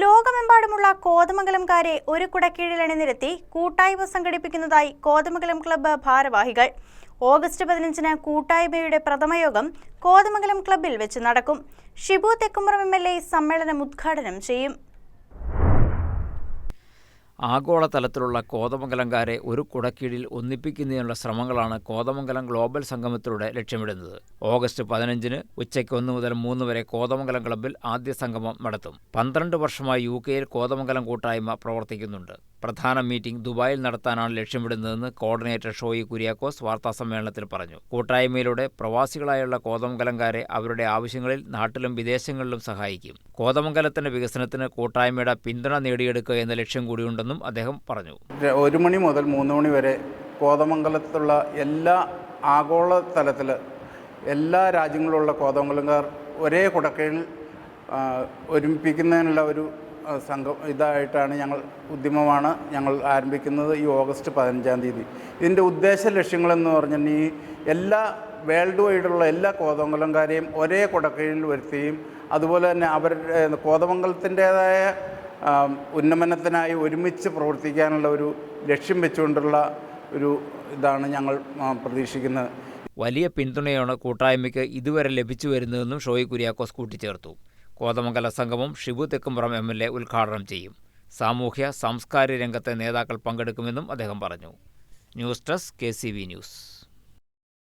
ലോകമെമ്പാടുമുള്ള കോതമംഗലംകാരെ ഒരു കുടക്കീഴിൽ അണിനിരത്തി കൂട്ടായ്മ സംഘടിപ്പിക്കുന്നതായി കോതമംഗലം ക്ലബ്ബ് ഭാരവാഹികൾ. ഓഗസ്റ്റ് 15-ന് കൂട്ടായ്മയുടെ പ്രഥമയോഗം കോതമംഗലം ക്ലബ്ബിൽ വെച്ച് നടക്കും. ഷിബു തെക്കുംപുറം MLA സമ്മേളനം ഉദ്ഘാടനം ചെയ്യും. ആഗോളതലത്തിലുള്ള കോതമംഗലംകാരെ ഒരു കുടക്കീഴിൽ ഒന്നിപ്പിക്കുന്നതിനുള്ള ശ്രമങ്ങളാണ് കോതമംഗലം ഗ്ലോബൽ സംഗമത്തിലൂടെ ലക്ഷ്യമിടുന്നത്. ഓഗസ്റ്റ് 15-ന് ഉച്ചയ്ക്ക് 1 മുതൽ 3 വരെ കോതമംഗലം ക്ലബ്ബിൽ ആദ്യ സംഗമം നടത്തും. 12 വർഷമായി UK-യിൽ കോതമംഗലം കൂട്ടായ്മ പ്രവർത്തിക്കുന്നുണ്ട്. പ്രധാന മീറ്റിംഗ് ദുബായിൽ നടത്താനാണ് ലക്ഷ്യമിടുന്നതെന്ന് കോർഡിനേറ്റർ ഷോയി കുര്യാക്കോസ് വാർത്താസമ്മേളനത്തിൽ പറഞ്ഞു. കൂട്ടായ്മയിലൂടെ പ്രവാസികളായുള്ള കോതമംഗലംകാരെ അവരുടെ ആവശ്യങ്ങളിൽ നാട്ടിലും വിദേശങ്ങളിലും സഹായിക്കും. കോതമംഗലത്തിന്റെ വികസനത്തിന് കൂട്ടായ്മയുടെ പിന്തുണ നേടിയെടുക്കുക എന്ന ലക്ഷ്യം കൂടിയുണ്ടെന്നും അദ്ദേഹം പറഞ്ഞു. 1 മണി മുതൽ 3 മണി വരെ കോതമംഗലത്തുള്ള എല്ലാ ആഗോളതലത്തിൽ എല്ലാ രാജ്യങ്ങളിലുള്ള കോതമംഗലംകാർ ഒരേ കുടക്കീഴിൽ ഒരുമിപ്പിക്കുന്നതിനുള്ള ഒരു ഇതായിട്ടാണ് ഉദ്യമമാണ് ഞങ്ങൾ ആരംഭിക്കുന്നത്. ഈ ഓഗസ്റ്റ് 15-ാം തീയതി ഇതിൻ്റെ ഉദ്ദേശ ലക്ഷ്യങ്ങളെന്ന് പറഞ്ഞാൽ ഈ എല്ലാ വേൾഡ് വൈഡുള്ള എല്ലാ കോതമംഗലംകാരെയും ഒരേ കുടക്കീഴിൽ വരുത്തുകയും അതുപോലെ തന്നെ അവരുടെ കോതമംഗലത്തിൻ്റേതായ ഉന്നമനത്തിനായി ഒരുമിച്ച് പ്രവർത്തിക്കാനുള്ള ഒരു ലക്ഷ്യം വെച്ചുകൊണ്ടുള്ള ഒരു ഇതാണ് ഞങ്ങൾ പ്രതീക്ഷിക്കുന്നത്. വലിയ പിന്തുണയാണ് കൂട്ടായ്മയ്ക്ക് ഇതുവരെ ലഭിച്ചു വരുന്നതെന്നും ഷോയി കുര്യാക്കോസ് കൂട്ടിച്ചേർത്തു. കോതമംഗല സംഗമം ഷിബു തെക്കുംപുറം MLA ഉദ്ഘാടനം ചെയ്യും. സാമൂഹ്യ സാംസ്കാരിക രംഗത്തെ നേതാക്കൾ പങ്കെടുക്കുമെന്നും അദ്ദേഹം പറഞ്ഞു. News desk KCV news.